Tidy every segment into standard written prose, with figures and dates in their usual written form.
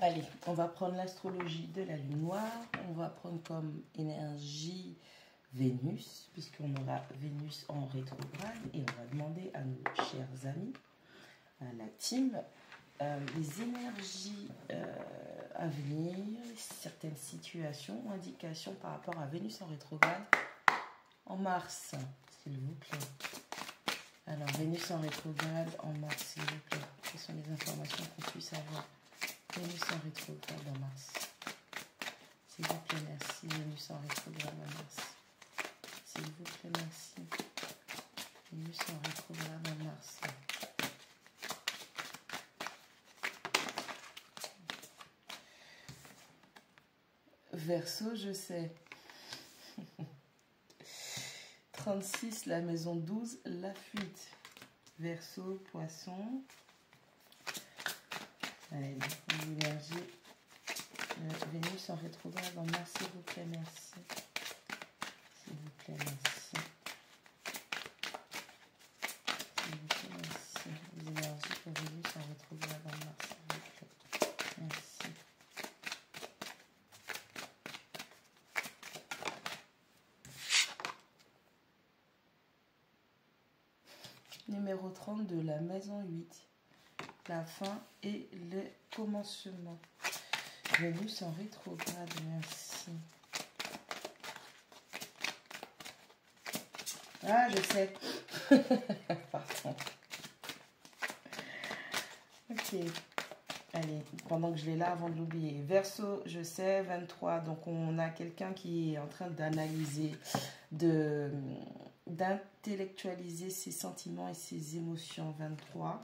Allez, on va prendre l'astrologie de la lune noire. On va prendre comme énergie Vénus, puisqu'on aura Vénus en rétrograde. Et on va demander à nos chers amis, à la team, les énergies à venir, certaines situations, indications par rapport à Vénus en rétrograde en mars, s'il vous plaît. Alors, Vénus en rétrograde en mars, s'il vous plaît. Quelles sont les informations qu'on puisse avoir? Vénus en rétrograde en mars. S'il vous plaît, merci. Vénus en rétrograde en mars. S'il vous plaît, merci. Vénus en rétrograde en mars. Verseau, je sais. 36, la maison 12, la fuite. Verseau, poisson. Allez, l'énergie. Vénus en rétrograde en mars, s'il vous plaît, merci. S'il vous plaît, merci. S'il vous plaît, merci. Les énergies pour Vénus en rétrograde en mars, s'il vous plaît. Merci. Numéro 30 de la maison 8. La fin et le commencement. Vénus en rétrograde, merci. Ah, je sais. Pardon. Ok. Allez, pendant que je l'ai là, avant de l'oublier. Verseau, je sais, 23. Donc, on a quelqu'un qui est en train d'analyser, d'intellectualiser ses sentiments et ses émotions. 23.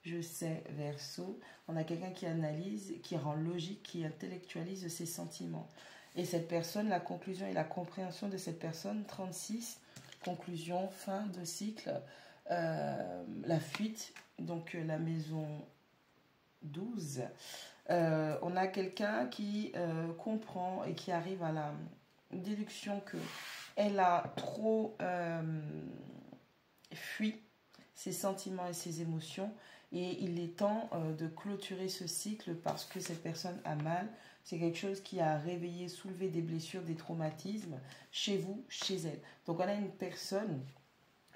Je sais, Verseau. On a quelqu'un qui analyse, qui rend logique, qui intellectualise ses sentiments. Et cette personne, la conclusion et la compréhension de cette personne, 36, conclusion, fin de cycle, la fuite, donc la maison 12. On a quelqu'un qui comprend et qui arrive à la déduction que elle a trop fui ses sentiments et ses émotions. Et il est temps de clôturer ce cycle parce que cette personne a mal. C'est quelque chose qui a réveillé, soulevé des blessures, des traumatismes chez vous, chez elle. Donc, on a une personne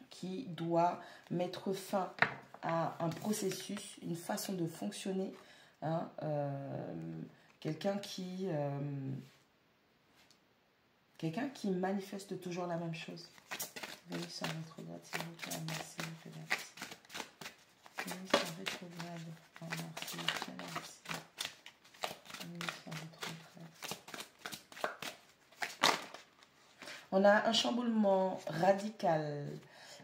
qui doit mettre fin à un processus, une façon de fonctionner. Hein, quelqu'un qui manifeste toujours la même chose. Vénus en rétrograde, s'il vous plaît, merci, merci. Vénus en rétrograde, merci, merci. Vénus en rétrograde. On a un chamboulement radical,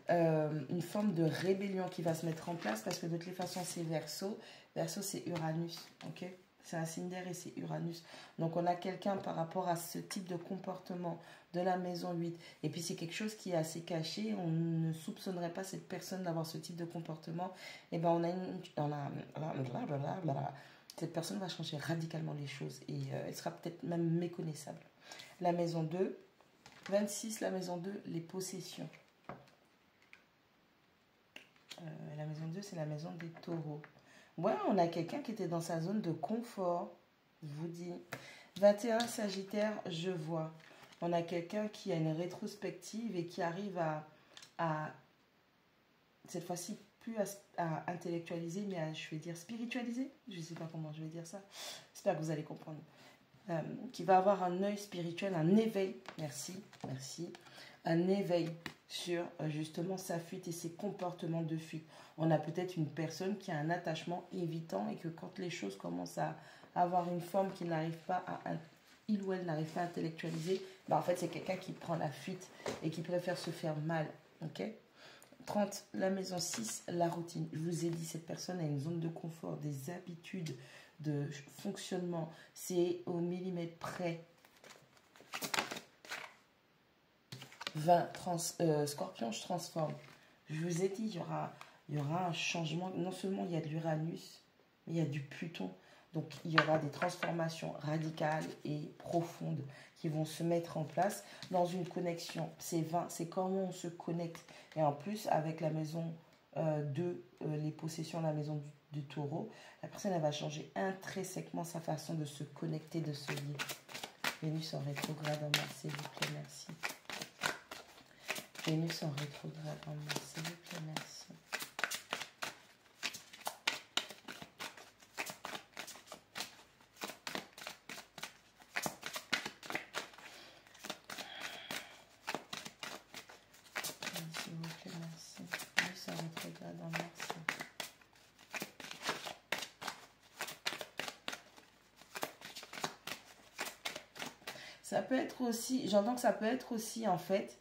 une forme de rébellion qui va se mettre en place parce que de toutes les façons, c'est Verseau. Verseau, c'est Uranus, ok? C'est un signe d'air et c'est Uranus. Donc, on a quelqu'un par rapport à ce type de comportement de la maison 8. Et puis, c'est quelque chose qui est assez caché. On ne soupçonnerait pas cette personne d'avoir ce type de comportement. Et bien, cette personne va changer radicalement les choses. Et elle sera peut-être même méconnaissable. La maison 2, 26, la maison 2, les possessions. La maison 2, c'est la maison des taureaux. Ouais, on a quelqu'un qui était dans sa zone de confort, je vous dis. 21, Sagittaire, je vois. On a quelqu'un qui a une rétrospective et qui arrive à cette fois-ci, plus à intellectualiser, mais à, je vais dire, spiritualiser. Je ne sais pas comment je vais dire ça. J'espère que vous allez comprendre. Qui va avoir un œil spirituel, un éveil. Merci, merci. Un éveil sur justement sa fuite et ses comportements de fuite. On a peut-être une personne qui a un attachement évitant et que quand les choses commencent à avoir une forme qu'il n'arrive pas il ou elle n'arrive pas à intellectualiser, ben en fait c'est quelqu'un qui prend la fuite et qui préfère se faire mal. Ok. 30, la maison 6, la routine. Je vous ai dit, cette personne a une zone de confort, des habitudes de fonctionnement. C'est au millimètre près. 20, Scorpion, je transforme. Je vous ai dit, il y aura un changement. Non seulement il y a de l'Uranus, mais il y a du Pluton. Donc, il y aura des transformations radicales et profondes qui vont se mettre en place dans une connexion. C'est 20, c'est comment on se connecte. Et en plus, avec la maison 2, les possessions, la maison du taureau, la personne elle va changer intrinsèquement sa façon de se connecter, de se lier. Vénus en rétrograde en Mars, s'il vous plaît, merci. Vénus en rétrograde en Mars, s'il vous plaît, merci. S'il vous plaît, merci. Vénus en rétrograde en Mars. Ça peut être aussi, j'entends que ça peut être aussi en fait,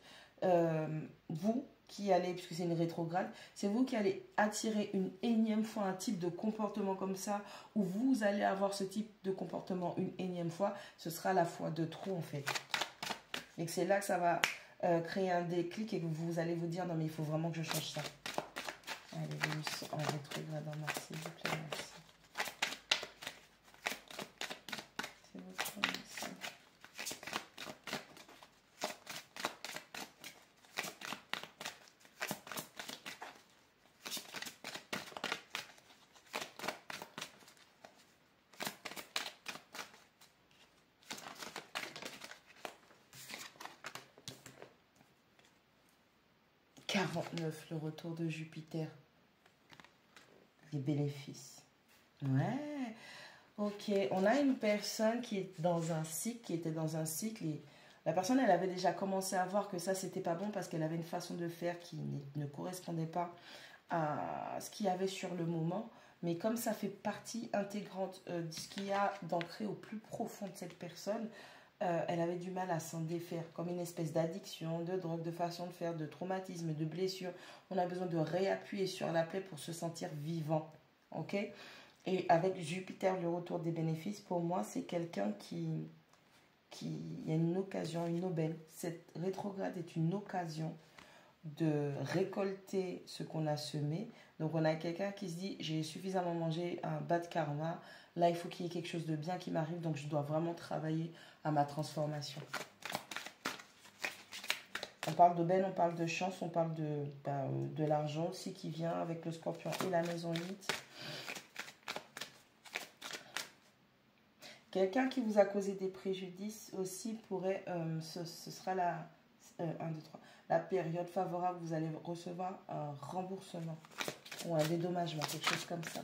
vous qui allez, puisque c'est une rétrograde, c'est vous qui allez attirer une énième fois un type de comportement comme ça, où vous allez avoir ce type de comportement une énième fois, ce sera la fois de trop en fait. Et que c'est là que ça va créer un déclic et que vous allez vous dire, non mais il faut vraiment que je change ça. Allez, Vénus en rétrograde en Mars, s'il vous plaît, merci. S'il vous plaît, merci. Le retour de Jupiter. Les bénéfices. Ouais. Ok. On a une personne qui est dans un cycle, qui était dans un cycle et la personne, elle avait déjà commencé à voir que ça, c'était pas bon parce qu'elle avait une façon de faire qui ne correspondait pas à ce qu'il y avait sur le moment. Mais comme ça fait partie intégrante de ce qu'il y a d'ancré au plus profond de cette personne, elle avait du mal à s'en défaire, comme une espèce d'addiction, de drogue, de façon de faire, de traumatisme, de blessure. On a besoin de réappuyer sur la plaie pour se sentir vivant. Ok? Et avec Jupiter, le retour des bénéfices, pour moi, c'est quelqu'un qui... Il y a une occasion, une aubaine. Cette rétrograde est une occasion de récolter ce qu'on a semé. Donc on a quelqu'un qui se dit, j'ai suffisamment mangé, un bad karma. Là, il faut qu'il y ait quelque chose de bien qui m'arrive, donc je dois vraiment travailler à ma transformation. On parle d'aubaine, on parle de chance, on parle de l'argent aussi qui vient avec le scorpion et la maison 8. Quelqu'un qui vous a causé des préjudices aussi pourrait, ce sera la, 1, 2, 3, la période favorable, vous allez recevoir un remboursement ou un dédommagement, quelque chose comme ça.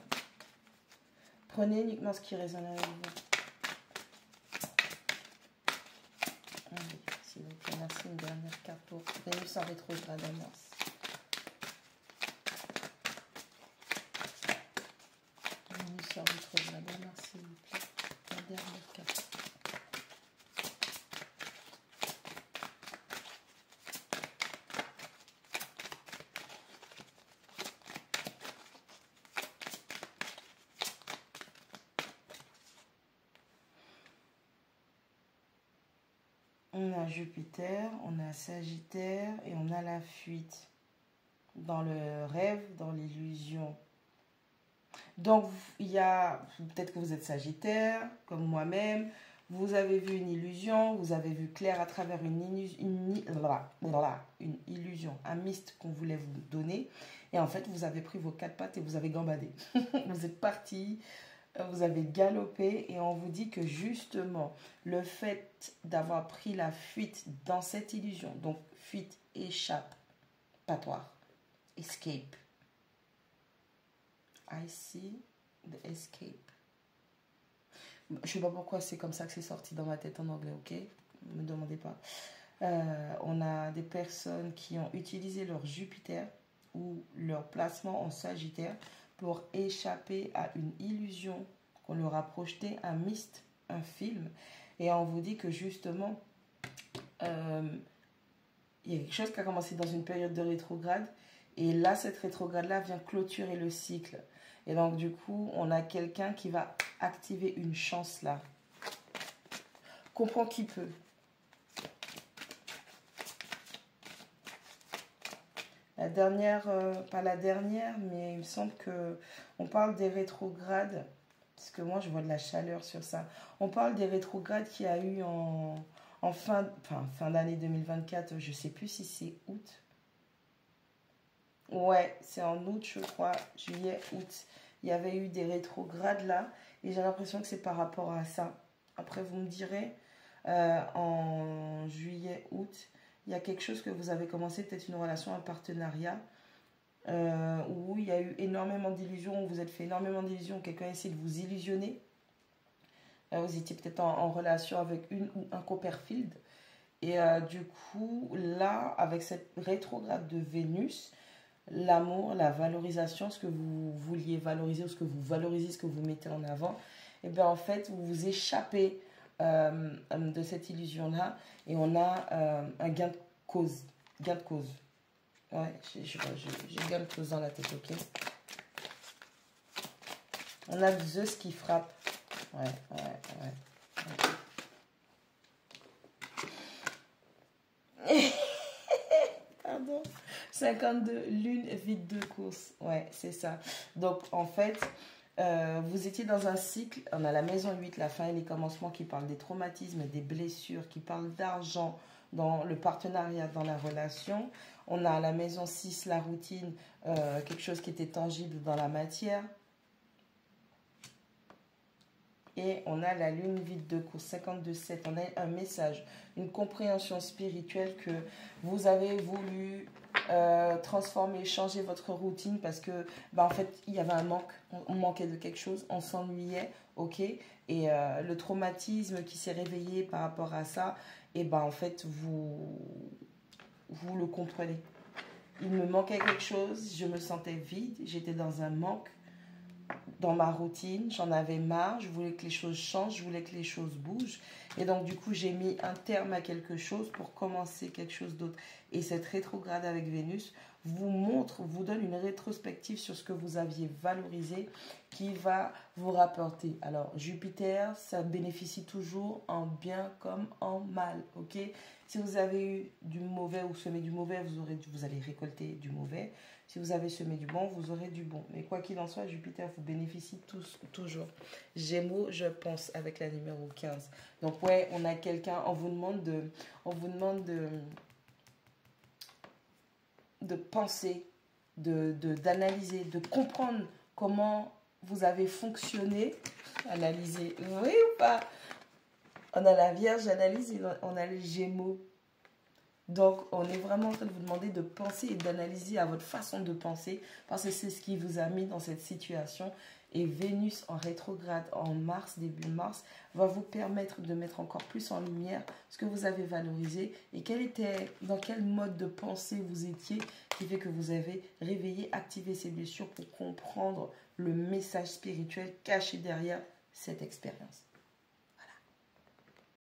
Prenez uniquement ce qui résonne avec vous. Allez, s'il vous plaît, merci. Une dernière carte pour Vénus en rétrograde en Mars. Vénus en rétrograde en Mars, s'il vous plaît. La dernière carte. On a Jupiter, on a Sagittaire et on a la fuite. Dans le rêve, dans l'illusion. Donc, il y a, peut-être que vous êtes Sagittaire, comme moi-même. Vous avez vu une illusion, vous avez vu clair à travers une illusion, un mist qu'on voulait vous donner. Et en fait, vous avez pris vos 4 pattes et vous avez gambadé. Vous êtes parti. Vous avez galopé et on vous dit que justement, le fait d'avoir pris la fuite dans cette illusion, donc fuite, échappatoire, escape. I see the escape. Je ne sais pas pourquoi c'est comme ça que c'est sorti dans ma tête en anglais, ok? Ne me demandez pas. On a des personnes qui ont utilisé leur Jupiter ou leur placement en Sagittaire pour échapper à une illusion qu'on leur a projetée, un mist, un film. Et on vous dit que justement, il y a quelque chose qui a commencé dans une période de rétrograde. Et là, cette rétrograde-là vient clôturer le cycle. Et donc, du coup, on a quelqu'un qui va activer une chance là. Comprends qui peut. La dernière, pas la dernière, mais il me semble qu'on parle des rétrogrades, parce que moi je vois de la chaleur sur ça. On parle des rétrogrades qu'il y a eu en fin d'année 2024, je ne sais plus si c'est août. Ouais, c'est en août, je crois, juillet, août. Il y avait eu des rétrogrades là. Et j'ai l'impression que c'est par rapport à ça. Après, vous me direz, en juillet, août, il y a quelque chose que vous avez commencé, peut-être une relation, un partenariat, où il y a eu énormément d'illusions, où vous êtes fait énormément d'illusions, quelqu'un essaie de vous illusionner. Vous étiez peut-être en relation avec une ou un Copperfield. Et du coup, là, avec cette rétrograde de Vénus, l'amour, la valorisation, ce que vous vouliez valoriser ou ce que vous valorisez, ce que vous mettez en avant, et bien en fait, vous vous échappez de cette illusion-là et on a un gain de cause. Gain de cause. Ouais, j'ai gain de cause dans la tête, ok? On a Zeus qui frappe. Ouais. Pardon. 52, lune, vide de course. Ouais, c'est ça. Donc, en fait, vous étiez dans un cycle. On a la maison 8, la fin et les commencements qui parlent des traumatismes, des blessures, qui parlent d'argent dans le partenariat, dans la relation. On a la maison 6, la routine, quelque chose qui était tangible dans la matière. Et on a la lune vide de course, 52-7. On a un message, une compréhension spirituelle que vous avez voulu transformer, changer votre routine parce que, en fait, il y avait un manque. On manquait de quelque chose, on s'ennuyait, ok? Et le traumatisme qui s'est réveillé par rapport à ça, et en fait, vous le comprenez. Il me manquait quelque chose, je me sentais vide, j'étais dans un manque. Dans ma routine, j'en avais marre, je voulais que les choses changent, je voulais que les choses bougent. Et donc, du coup, j'ai mis un terme à quelque chose pour commencer quelque chose d'autre. Et cette rétrograde avec Vénus vous montre, vous donne une rétrospective sur ce que vous aviez valorisé qui va vous rapporter. Alors, Jupiter, ça bénéficie toujours en bien comme en mal, ok? Si vous avez eu du mauvais ou semé du mauvais, vous allez récolter du mauvais. Si vous avez semé du bon, vous aurez du bon. Mais quoi qu'il en soit, Jupiter vous bénéficie toujours. Gémeaux, je pense, avec la numéro 15. Donc, ouais, on a quelqu'un, on vous demande de penser, d'analyser, de comprendre comment vous avez fonctionné. Analyser, oui ou pas? On a la Vierge analyse et on a les Gémeaux. Donc, on est vraiment en train de vous demander de penser et d'analyser à votre façon de penser parce que c'est ce qui vous a mis dans cette situation. Et Vénus en rétrograde en mars, début mars, va vous permettre de mettre encore plus en lumière ce que vous avez valorisé et dans quel mode de pensée vous étiez qui fait que vous avez réveillé, activé ces blessures pour comprendre le message spirituel caché derrière cette expérience.